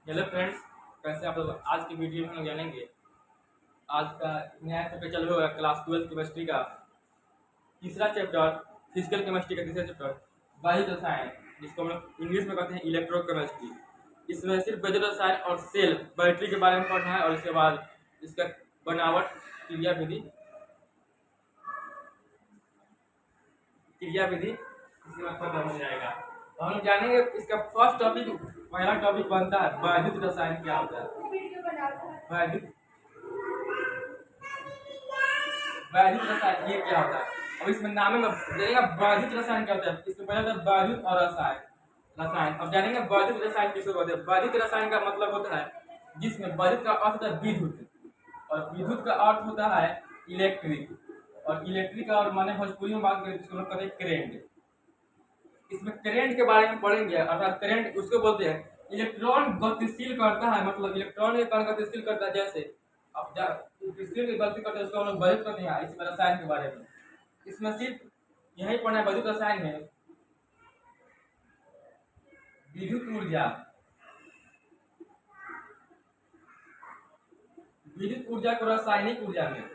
Hello friends, कैसे आप लोग। आज की वीडियो में हम लोग जानेंगे आज का नया चैप्टर चालू होगा क्लास 12 केमिस्ट्री का तीसरा चैप्टर, फिजिकल केमिस्ट्री का तीसरा चैप्टर बायो रसायन, जिसको हम लोग इंग्लिश में कहते हैं इलेक्ट्रोकेमिस्ट्री। इसमें सिर्फ वैद्युत रसायन और सेल बैटरी के बारे में पढ़ना है और इसके बाद इसका बनावट, क्रिया विधि क्रिया विधि इसके बाद खत्म हो जाएगा। तो हम लोग जानेंगे इसका फर्स्ट टॉपिक, पहला टॉपिक बनता है वैद्युत रसायन क्या होता है। वैद्युत वैद्युत रसायन ये क्या होता है। अब इसमें नाम में जानेगा वैद्युत रसायन क्या होता है। इसमें पहले होता है वैद्युत और रसायन। अब जानेंगे वैद्युत रसायन किसको कहते हैं। वैद्युत रसायन का मतलब होता है जिसमें वैद्युत का अर्थ होता है विद्युत, और विद्युत का अर्थ होता है इलेक्ट्रिक, और इलेक्ट्रिक का और माने भोजपुरी में बात करें तो इसको लोग कहते हैं करेंट। इसमें करंट के बारे में पढ़ेंगे, अर्थात करंट उसको बोलते हैं इलेक्ट्रॉन गतिशील करता है, मतलब इलेक्ट्रॉन के कण गतिशील करता है। जैसे अब गतिशील की गति करते हैं उसको हम लोग वैद्युत कहते हैं। इसमें रसायन के बारे में इसमें सिर्फ यही पढ़ना है। वैद्युत रसायन में विद्युत ऊर्जा, विद्युत ऊर्जा को रासायनिक ऊर्जा में,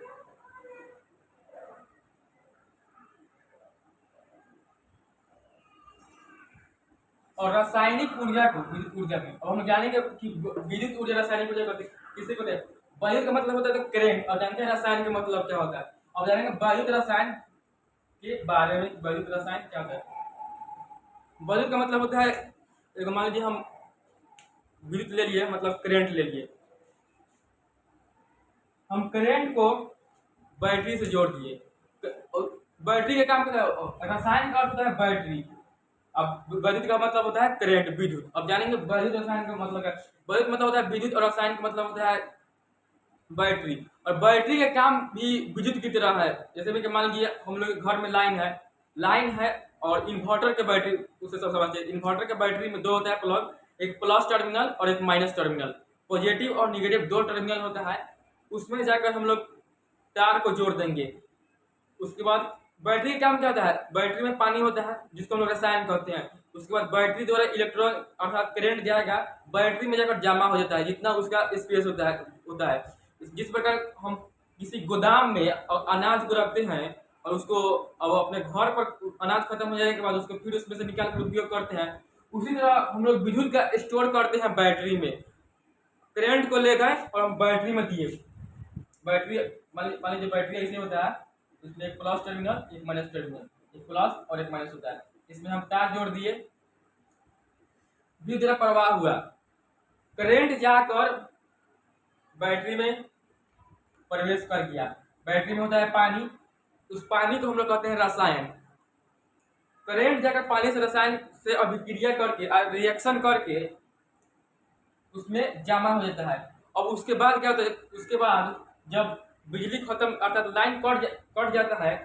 और रासायनिक ऊर्जा को विद्युत ऊर्जा में। अब हम जानेंगे कि विद्युत ऊर्जा रासायनिक ऊर्जा किसे कहते हैं। वैद्युत का मतलब होता है तो करंट, और जानते हैं रसायन का मतलब क्या होता है। अब जानेंगे वैद्युत रसायन के बारे में। वैद्युत रसायन क्या होता है। वैद्युत का मतलब होता है, एक मान लीजिए हम विद्युत ले लिए, मतलब करंट ले लिए, हम करंट को बैटरी से जोड़ दिए। बैटरी का काम करता है, रसायन का अर्थ होता है बैटरी। अब वैद्युत का मतलब होता है करंट, विद्युत। अब जानेंगे वैद्युत रसायन का मतलब क्या है। वैद्युत मतलब होता है विद्युत, और रसायन का मतलब होता है बैटरी। और बैटरी का काम भी विद्युत की तरह है। जैसे भी कि मान लीजिए हम लोग घर में लाइन है और इन्वर्टर के बैटरी, उससे सब समझते हैं। इन्वर्टर के बैटरी में दो होता है प्लग, एक प्लस टर्मिनल और एक माइनस टर्मिनल। पॉजिटिव और निगेटिव दो टर्मिनल होता है। उसमें जाकर हम लोग तार को जोड़ देंगे। उसके बाद बैटरी का काम क्या होता है। बैटरी में पानी होता है जिसको हम लोग रसायन कहते हैं। उसके बाद बैटरी द्वारा इलेक्ट्रॉन अर्थात करंट जाएगा, बैटरी में जाकर जमा हो जाता है जितना उसका स्पेस होता है। जिस प्रकार हम किसी गोदाम में अनाज को रखते हैं और उसको अब अपने घर पर अनाज खत्म हो जाने के बाद उसको फिर उसमें से निकाल कर उपयोग करते हैं, उसी तरह हम लोग विद्युत का स्टोर करते हैं बैटरी में। करंट को ले गए और हम बैटरी में दिए। बैटरी मान लीजिए बैटरी ऐसे होता है, इसमें एक प्लस टर्मिनल एक माइनस टर्मिनल, एक प्लस और एक माइनस होता है। इसमें हम तार जोड़ दिए, विद्युत धारा प्रवाह हुआ, करंट जाकर बैटरी में प्रवेश कर गया। बैटरी में होता है पानी, उस पानी को हम लोग कहते हैं रसायन। करंट जाकर पानी से रसायन से अभिक्रिया करके रिएक्शन करके उसमें जमा हो जाता है। अब उसके बाद क्या होता है, उसके बाद जब बिजली खत्म अर्थात लाइन कट जाता है,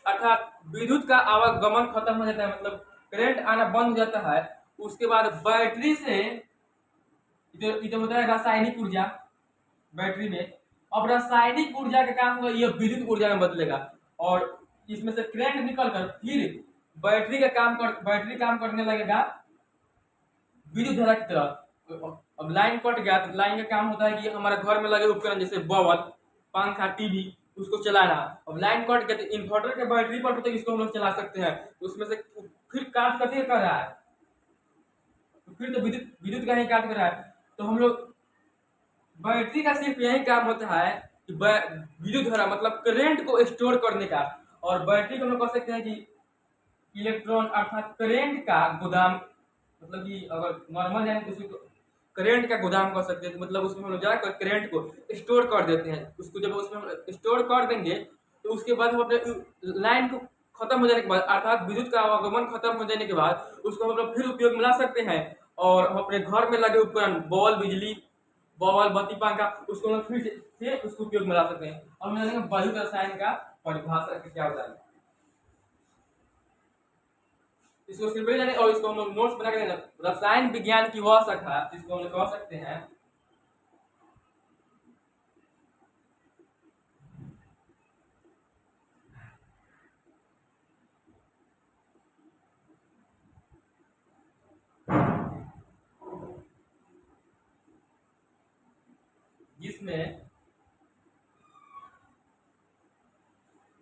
अर्थात विद्युत का आवागमन खत्म हो जाता है, मतलब करंट आना बंद हो जाता है। उसके बाद बैटरी से इधर होता है रासायनिक ऊर्जा बैटरी में। अब रासायनिक ऊर्जा का काम होगा ये विद्युत ऊर्जा में बदलेगा, और इसमें से करंट निकलकर फिर बैटरी काम करने लगेगा विद्युत धारा की तरह। अब लाइन कट गया तो लाइन का काम होता है कि हमारे घर में लगे उपकरण जैसे बल्ब, पंखा, टीवी, उसको चलाना। अब लाइन कट गया तो इन्वर्टर के बैटरी पर तो इसको हम लोग चला सकते हैं। तो उसमें से फिर काट करके कर रहा है, तो फिर तो विद्युत विद्युत का ही काट कर रहा है। तो हम लोग बैटरी का सिर्फ यही काम होता है कि विद्युत धारा मतलब करंट को स्टोर करने का। और बैटरी को हम लोग कह सकते हैं कि इलेक्ट्रॉन अर्थात करंट का गोदाम, मतलब कि अगर नॉर्मल जाए तो उसको करंट का गोदाम कर सकते हैं। मतलब उसमें हम लोग जाकर करंट को स्टोर कर देते हैं। उसको जब उसमें हम स्टोर कर देंगे तो उसके बाद हम अपने लाइन को खत्म हो जाने के बाद अर्थात विद्युत का आवागमन खत्म हो जाने के बाद उसको हम लोग फिर उपयोग में ला सकते हैं। और हम अपने घर में लगे उपकरण बॉल, बिजली, बॉल, बत्ती, पंखा, उसको हम लोग फिर से उसको उपयोग में ला सकते हैं। अब हम जानेंगे वैद्युत रसायन का परिभाषा क्या होता है। इसको सिर्फ जाने और इसको हम लोग नोट्स बना के देना। रसायन विज्ञान की वह शाखा जिसको हम लोग कह सकते हैं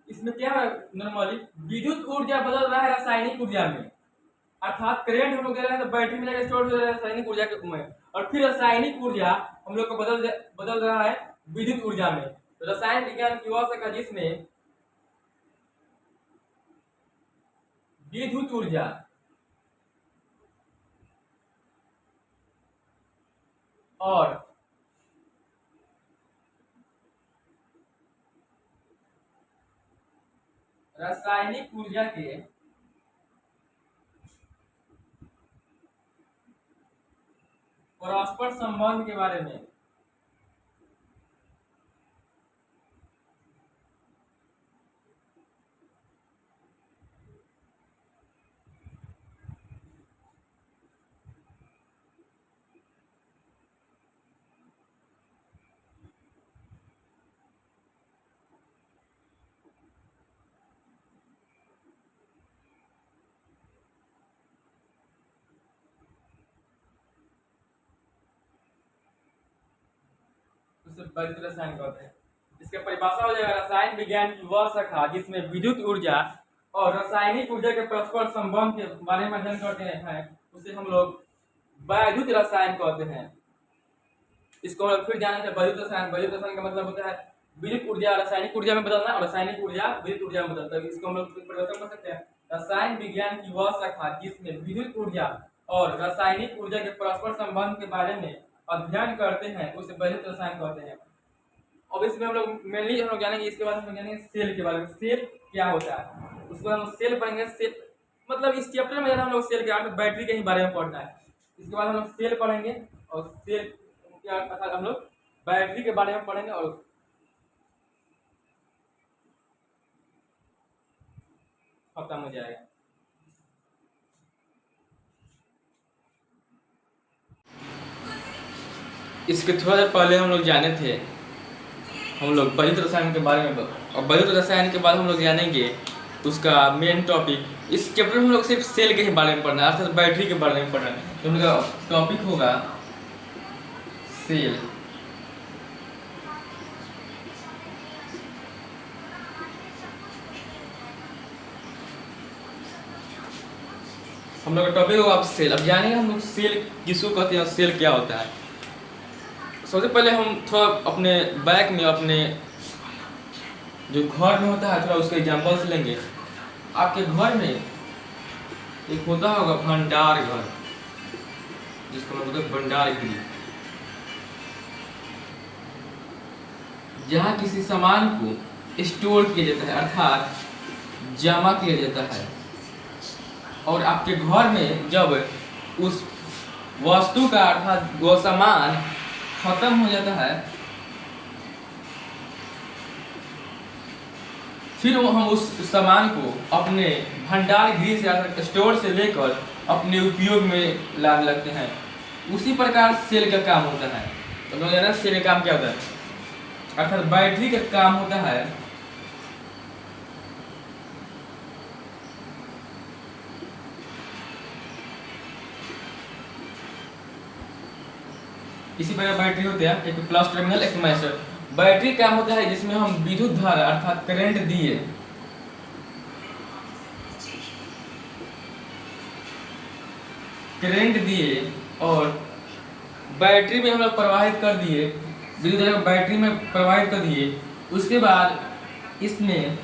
इसमें क्या है, नॉर्मली विद्युत ऊर्जा बदल रहा है रासायनिक ऊर्जा में, अर्थात करंट हम लोग दे रहे हैं तो बैटरी में जाकर स्टोर हो रहा है रासायनिक ऊर्जा के में, और फिर रासायनिक ऊर्जा हम लोग को बदल रहा है विद्युत ऊर्जा में। तो रसायन विज्ञान की वह शाखा जिसमें विद्युत ऊर्जा और रासायनिक ऊर्जा के परस्पर संबंध के बारे में उसे विद्युत रसायन कहते हैं। इसका परिभाषा हो जाएगा रसायन विज्ञान की वह शाखा जिसमें विद्युत ऊर्जा और रासायनिक ऊर्जा के परस्पर संबंध के बारे में अध्ययन करते हैं, उसे हम लोग वैद्युत रसायन कहते हैं। इसको हम लोग फिर जाने वैद्युत रसायन। वैद्युत रसायन का मतलब होता है विद्युत ऊर्जा रासायनिक ऊर्जा में बदलना और रासायनिक ऊर्जा विद्युत ऊर्जा में बदलना। इसको हम लोग परिवर्तन कर सकते हैं रसायन विज्ञान की वह शाखा जिसमें विद्युत ऊर्जा और रासायनिक ऊर्जा के परस्पर संबंध के बारे में अध्ययन करते हैं, उसे वैद्युत रसायन कहते हैं। अब इसमें हम लोग मेनली हम लोग जानेंगे, इसके बाद हम लोग जानेंगे सेल के बारे में। सेल क्या होता है उसके बाद हम सेल पढ़ेंगे। सेल मतलब इस चैप्टर में हम लोग सेल के अर्थ बैटरी के ही बारे में पढ़ना है। इसके बाद हम लोग सेल पढ़ेंगे और सेल क्या अर्थात हम लोग बैटरी के बारे में पढ़ेंगे और खत्म हो जाएगा। इसके थोड़ा देर पहले हम लोग जाने थे हम लोग वैद्युत रसायन के बारे में, और वैद्युत रसायन के बाद हम लोग जानेंगे उसका मेन टॉपिक। इस चैप्टर में हम लोग सिर्फ सेल के ही बारे में पढ़ना है, अर्थात बैटरी के बारे में पढ़ना है। तो हम लोग का टॉपिक होगा सेल। हम लोग का टॉपिक होगा अब सेल। अब जानेंगे हम लोग सेल किसको कहते हैं, सेल क्या होता है। सबसे पहले हम थोड़ा अपने बैक में अपने जो घर में होता है थोड़ा उसके एग्जाम्पल्स लेंगे। आपके घर में एक होता होगा भंडार घर, जिसको मतलब बोलते हैं भंडार गृह, जहाँ किसी सामान को स्टोर किया जाता है अर्थात जमा किया जाता है। और आपके घर में जब उस वस्तु का अर्थात वो सामान खत्म हो जाता है, फिर हम उस सामान को अपने भंडार गृह से स्टोर से लेकर अपने उपयोग में लाने लगते हैं। उसी प्रकार सेल का काम होता है। तो लोग जाना सेल का काम क्या होता है, अर्थात बैटरी का काम होता है इसी प्रकार बैटरी होते हैं एक प्लस टर्मिनल एक माइनस। बैटरी काम होता है जिसमें हम विद्युत धारा अर्थात करंट दिए और बैटरी में हम लोग प्रवाहित कर दिए, विद्युत धारा बैटरी में प्रवाहित कर दिए। उसके बाद इसमें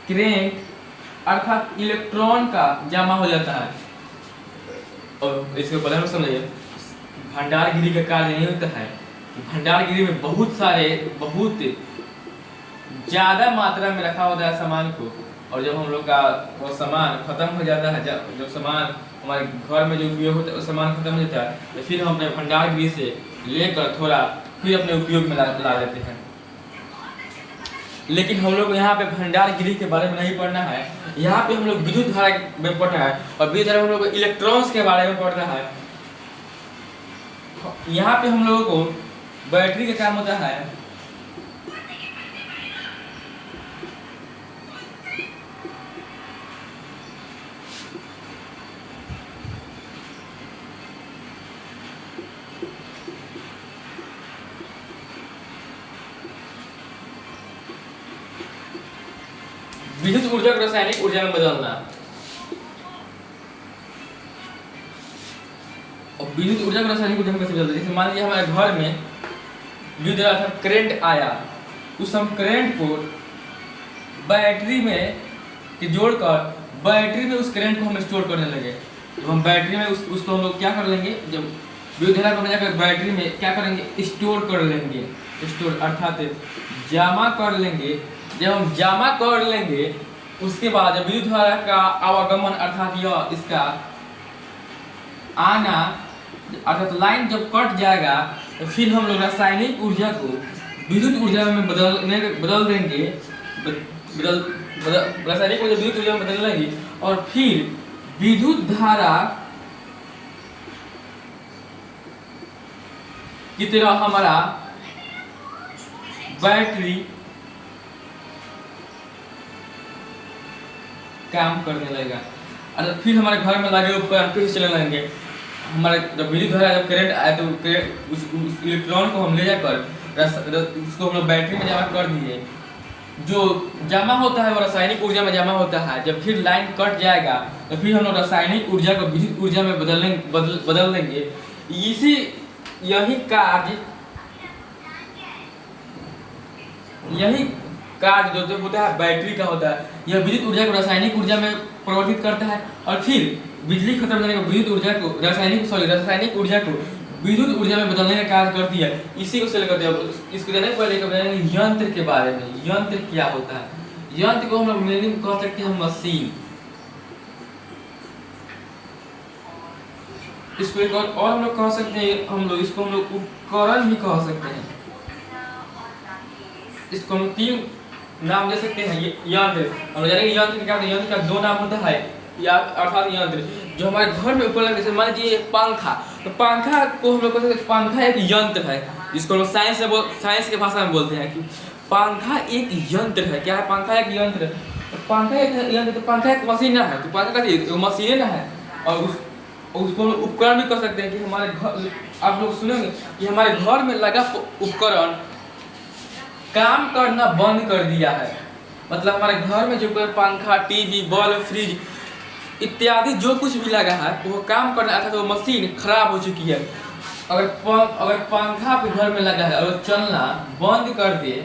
करंट अर्थात इलेक्ट्रॉन का जमा हो जाता है। और इसके पहले हम समझिए भंडार गृह का कार्य नहीं होता है कि भंडार गृह में बहुत ज़्यादा मात्रा में रखा होता है सामान को, और जब हम लोग का वो सामान खत्म हो जाता है, जब सामान हमारे घर में जो उपयोग होता है वो सामान खत्म हो जाता है, तो फिर हम अपने भंडार गृह से लेकर थोड़ा फिर अपने उपयोग में ला देते हैं। लेकिन हम लोग यहाँ पे भंडार गृह के बारे में नहीं पढ़ना है। यहाँ पे हम लोग विद्युत धारा में पढ़ना है और विद्युत धारा में हम लोग इलेक्ट्रॉन्स के बारे में पढ़ना है। यहाँ पे हम लोगों को बैटरी का काम होता है विद्युत ऊर्जा को रासायनिक ऊर्जा में बदलना। और विद्युत ऊर्जा को रासायनिक ऊर्जा में कैसे बदलना? जैसे मान लीजिए हमारे घर में विद्युत अर्थात करंट आया, उस हम करंट को बैटरी में जोड़कर बैटरी में उस करंट को हम स्टोर करने लगे। तो हम बैटरी में उसको हम लोग क्या कर लेंगे, जब विद्युत धारा को जाकर बैटरी में क्या करेंगे, स्टोर कर लेंगे। स्टोर अर्थात जमा कर लेंगे। जब हम जमा कर लेंगे उसके बाद जब विद्युत धारा का आवागमन अर्थात यह इसका आना अर्थात लाइन जब कट जाएगा तो फिर हम लोग रासायनिक ऊर्जा को विद्युत ऊर्जा में बदल देंगे। रासायनिक ऊर्जा विद्युत ऊर्जा में बदल लेंगे और फिर विद्युत धारा की तरह हमारा बैटरी काम करने लगेगा। और फिर हमारे घर में लगे उपकरण फिर चलने लगेंगे। हमारे जब विद्युत धारा जब करंट आए तो उस इलेक्ट्रॉन को हम ले जाकर उसको हम लोग बैटरी में जमा कर दिए। जो जमा होता है वो रासायनिक ऊर्जा में जमा होता है। जब फिर लाइन कट जाएगा तो फिर हम लोग रासायनिक ऊर्जा को विद्युत ऊर्जा में बदल देंगे। यही कार्य जो होता है बैटरी का होता है। यह विद्युत ऊर्जा को रासायनिक ऊर्जा में परिवर्तित करता है और फिर बिजली खत्म होने पर विद्युत ऊर्जा को रासायनिक ऊर्जा को विद्युत ऊर्जा में बदलने का कार्य करती है। इसी को सेल करते हैं। इसको जाने पहले यंत्र के बारे में। यंत्र क्या होता है? यंत्र को हम लोग मीनिंग कह सकते हैं मशीन। इसको एक और हम लोग कह सकते हैं, इसको हम लोग उपकरण भी कह सकते हैं। इसको हम तीन नाम दे सकते हैं। यंत्र हम लोग जानेंगे यंत्र क्या होता है। यंत्र का दो नाम होता है या अर्थात यंत्र जो हमारे घर में उपलब्ध। जैसे मान लीजिए पंखा, तो पंखा को हम लोग कहते हैं पंखा एक यंत्र है। जिसको हम लोग साइंस के भाषा में बोलते हैं कि पंखा एक यंत्र है। क्या है? पंखा एक यंत्र। तो पंखा एक यंत्र, तो पंखा एक मशीन है। तो पंखा का मशीन है और उसको हम उपकरण भी कर सकते हैं। कि हमारे घर आप लोग सुनेंगे कि हमारे घर में लगा उपकरण काम करना बंद कर दिया है। मतलब हमारे घर में जो पंखा, टीवी, बल्ब, फ्रिज इत्यादि जो कुछ भी लगा है वो काम करना अर्थात वो मशीन खराब हो चुकी है। अगर पंखा आपके घर में लगा है और चलना बंद कर दे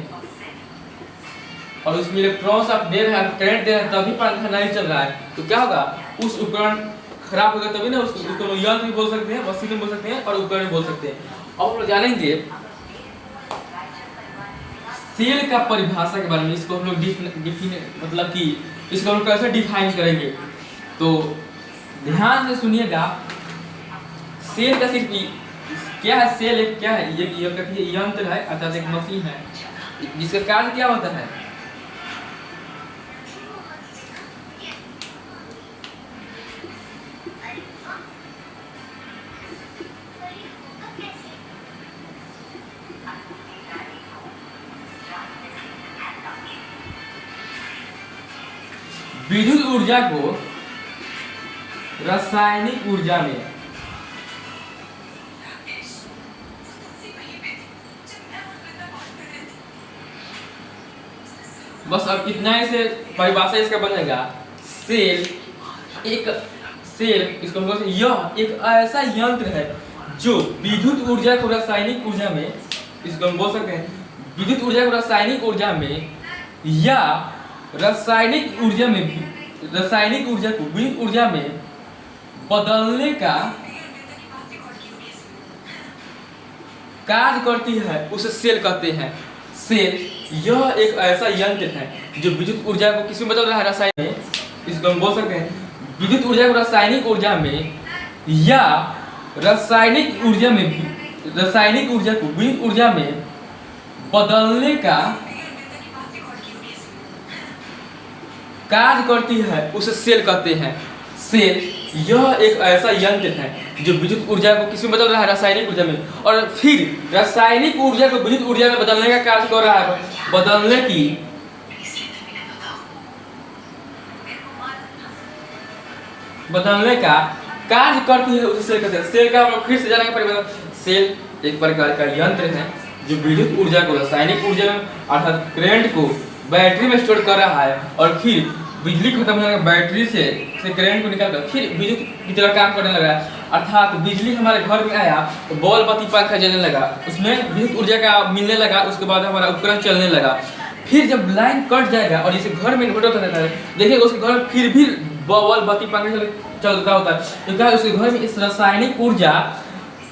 और उसमें इलेक्ट्रॉन्स आप दे रहे हैं, करंट दे रहे हैं, तभी पंखा नहीं चल रहा है, तो क्या होगा? उस उपकरण खराब होगा। तभी ना उसको यंत्र भी बोल सकते हैं, मशीन भी बोल सकते हैं और उपकरण भी बोल सकते हैं। अब हम लोग जानेंगे सेल का परिभाषा के बारे में। इसको हम लोग मतलब कि इसको हम लोग कैसे डिफाइन करेंगे, तो ध्यान से सुनिएगा। सेल का सिर्फ क्या है? सेल एक क्या है? ये यंत्र है अर्थात एक मशीन है जिसका कार्य क्या होता है? विद्युत ऊर्जा को रासायनिक ऊर्जा में बस अब इतना ही से परिभाषा इसका बनेगा। सेल इसको हम बोलते हैं यह एक ऐसा यंत्र है जो विद्युत ऊर्जा को रासायनिक ऊर्जा में, इसको हम बोल सकते हैं विद्युत ऊर्जा को रासायनिक ऊर्जा में या रासायनिक ऊर्जा को विद्युत ऊर्जा में बदलने का कार्य करती है, उसे सेल कहते हैं। सेल यह एक ऐसा यंत्र है जो विद्युत ऊर्जा को किसमें बदल रहा है? रासायनिक में। इसको हम बोल सकते हैं विद्युत ऊर्जा को रासायनिक ऊर्जा में या रासायनिक ऊर्जा को विद्युत ऊर्जा में बदलने का कार्य करती है, उसे सेल कहते हैं। सेल यह एक ऐसा यंत्र है जो विद्युत ऊर्जा को किसमें बदल रहा है? रासायनिक ऊर्जा में। और फिर रासायनिक ऊर्जा को विद्युत ऊर्जा में बदलने का कार्य कर रहा है। बदलने का कार्य करती है, उसे सेल कहते हैं। सेल का हम लोग फिर से जानेंगे परिभाषा। सेल एक प्रकार का यंत्र है जो विद्युत ऊर्जा को रासायनिक ऊर्जा में अर्थात करंट को बैटरी में स्टोर कर रहा है और फिर बिजली खत्म होने के बैटरी से करंट को निकाल कर फिर विद्युत की तरह काम करने लगा। अर्थात बिजली हमारे घर में आया तो बॉल बत्ती पंखा जलने लगा, उसमें विद्युत ऊर्जा का मिलने लगा, उसके बाद हमारा उपकरण चलने लगा। फिर जब लाइन कट जाएगा और जैसे घर में इन्वर्टर रहता है, देखिएगा उसके घर में फिर भी बॉल बत्ती पंखा चलता होता है, तो क्या उसके घर में इस रासायनिक ऊर्जा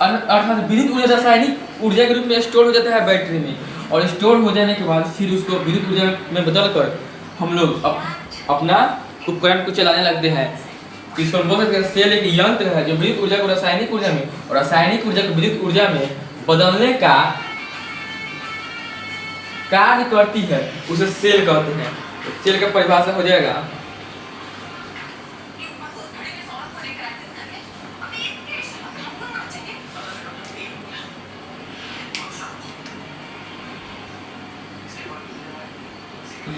अर्थात विद्युत ऊर्जा रासायनिक ऊर्जा के रूप में स्टोर हो जाता है बैटरी में, और स्टोर हो जाने के बाद फिर उसको विद्युत ऊर्जा में बदलकर हम लोग अपना उपकरण को चलाने लगते हैं। इसको हम बोल सकते हैं सेल एक यंत्र है जो विद्युत ऊर्जा को रासायनिक ऊर्जा में और रासायनिक ऊर्जा को विद्युत ऊर्जा में बदलने का कार्य करती है, उसे सेल कहते हैं। तो सेल का परिभाषा हो जाएगा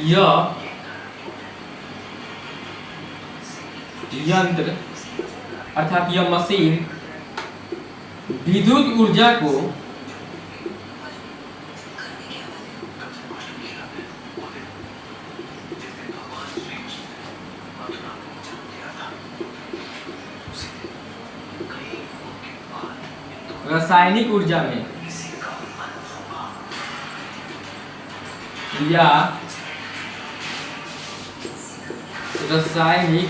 यह यंत्र अर्थात यह मशीन विद्युत ऊर्जा को रासायनिक ऊर्जा में या रासायनिक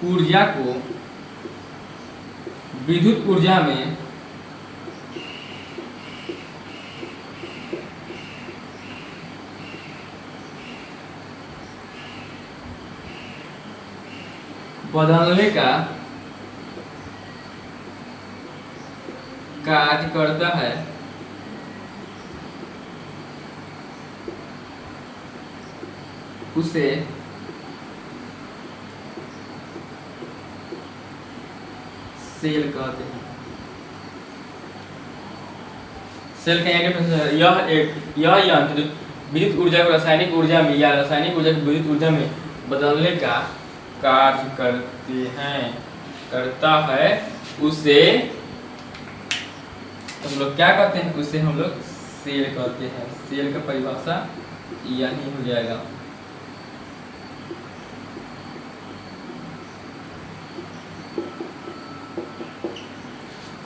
ऊर्जा को विद्युत ऊर्जा में बदलने का कार्य करता है, उसे सेल कहते हैं। सेल का यह यंत्र विद्युत ऊर्जा को रासायनिक ऊर्जा में या रासायनिक ऊर्जा को विद्युत ऊर्जा में बदलने का कार्य करता है, उसे हम लोग क्या कहते हैं, उसे हम लोग सेल कहते हैं। सेल का परिभाषा यही हो जाएगा।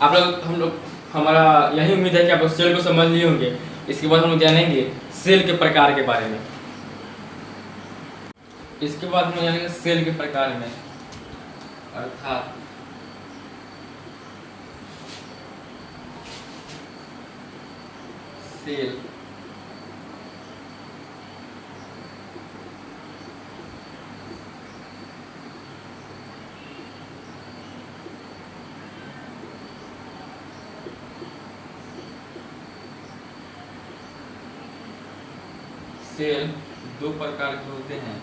आप लोग हम लोग हमारा यही उम्मीद है कि आप लोग सेल को समझ लिए होंगे। इसके बाद हम लोग जानेंगे सेल के प्रकार के बारे में। इसके बाद हम जानेंगे सेल के प्रकार में, अर्थात सेल सेल दो प्रकार के होते हैं।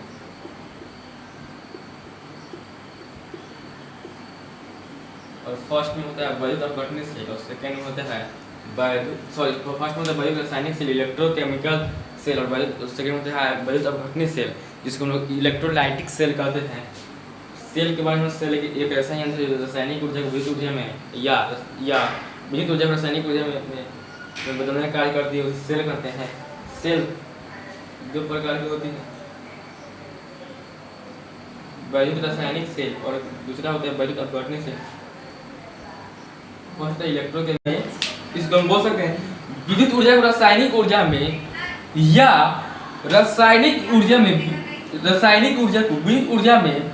और फर्स्ट में होता है विद्युत अपघटनी सेल और सेकंड में होता है फर्स्ट में होता है विद्युत रासायनिक सेल, इलेक्ट्रोकेमिकल सेल, और सेकंड में होता है विद्युत अपघटनी सेल, जिसको हम लोग इलेक्ट्रोलाइटिक सेल कहते हैं। सेल के बारे में सेल एक ऐसा यंत्र है जो रासायनिक ऊर्जा को विद्युत ऊर्जा में या विद्युत ऊर्जा को रासायनिक ऊर्जा में बदलने का कार्य करती है, उसे सेल कहते हैं। सेल दो प्रकार की होती है, विद्युत रासायनिक सेल और दूसरा होता है विद्युत अपघटनी सेल। फर्स्ट है इलेक्ट्रोकेमिकल, इसको हम बोल सकते हैं विद्युत ऊर्जा को रासायनिक ऊर्जा में या रासायनिक ऊर्जा को विद्युत ऊर्जा में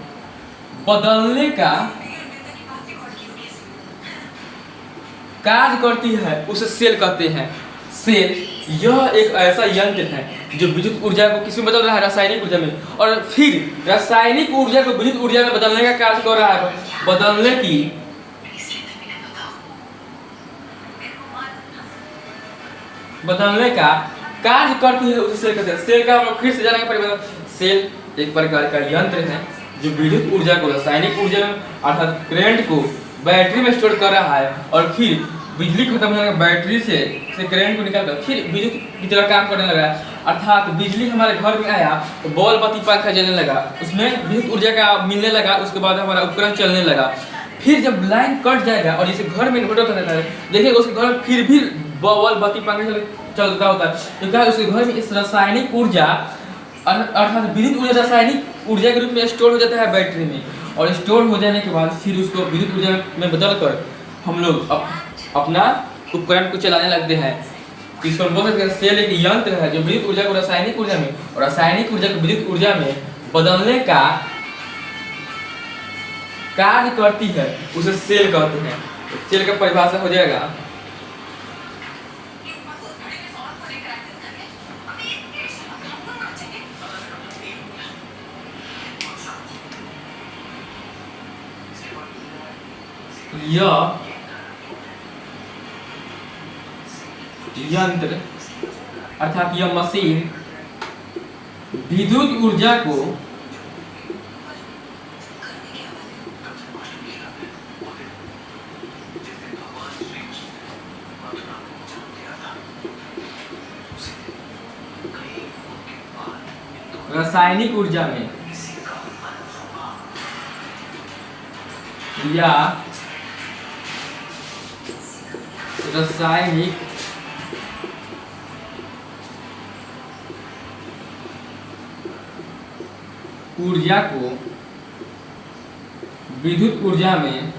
बदलने का कार्य करती है, उसे सेल कहते हैं। सेल यह एक ऐसा यंत्र है जो विद्युत ऊर्जा को किसमें बदल रहा है, रासायनिक ऊर्जा में, और फिर रासायनिक ऊर्जा को विद्युत ऊर्जा में बदलने का कार्य कर रहा है, बदलने का कार्य करती है, उसे सेल कहते हैं। सेल का हम लोग फिर से जानेंगे परिभाषा। सेल एक प्रकार का यंत्र है जो विद्युत ऊर्जा को रासायनिक ऊर्जा में अर्थात करंट को बैटरी में स्टोर कर रहा है और फिर बिजली खत्म होने के बैटरी से करंट को निकाल कर फिर विद्युत की तरह काम करने लगा। अर्थात बिजली हमारे घर में आया तो बॉल बत्ती पंखा जलने लगा, उसमें विद्युत ऊर्जा का मिलने लगा, उसके बाद हमारा उपकरण चलने लगा। फिर जब लाइन कट जाएगा और जैसे घर में इन्वर्टर करता है, देखिएगा उसके घर में फिर भी बॉल बत्ती पंखे चलता होता है, तो क्या है उसके घर में इस रासायनिक ऊर्जा अर्थात विद्युत ऊर्जा रासायनिक ऊर्जा के रूप में स्टोर हो जाता है बैटरी में, और स्टोर हो जाने के बाद फिर उसको विद्युत ऊर्जा में बदलकर हम लोग अपना उपकरण को चलाने लगते हैं। इसको हम बोल सकते हैं सेल एक यंत्र है जो विद्युत ऊर्जा को रासायनिक ऊर्जा में और रासायनिक ऊर्जा को विद्युत ऊर्जा में बदलने का कार्य करती है, उसे सेल कहते हैं। सेल का परिभाषा हो जाएगा यह यंत्र अर्थात यह मशीन विद्युत ऊर्जा को रासायनिक ऊर्जा में या रासायनिक ऊर्जा को विद्युत ऊर्जा में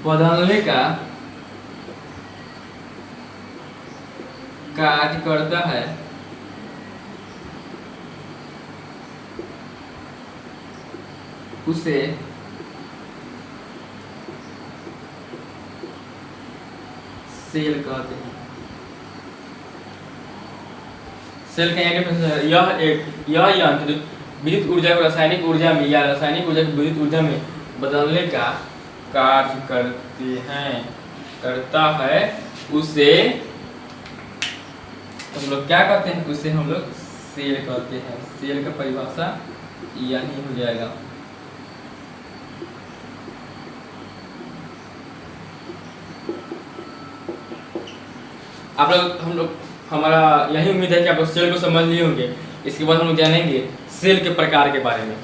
बदलने का कार्य करता है, उसे सेल कहते हैं। सेल का यह यंत्र विद्युत ऊर्जा को रासायनिक ऊर्जा में या रासायनिक ऊर्जा को विद्युत ऊर्जा में बदलने का कार्य करता है, उसे हम लोग क्या कहते हैं, उसे हम लोग सेल कहते हैं। सेल का परिभाषा यही हो जाएगा। आप लोग हम लोग हमारा यही उम्मीद है कि आप लोग सेल को समझ लिए होंगे। इसके बाद हम लोग जानेंगे सेल के प्रकार के बारे में।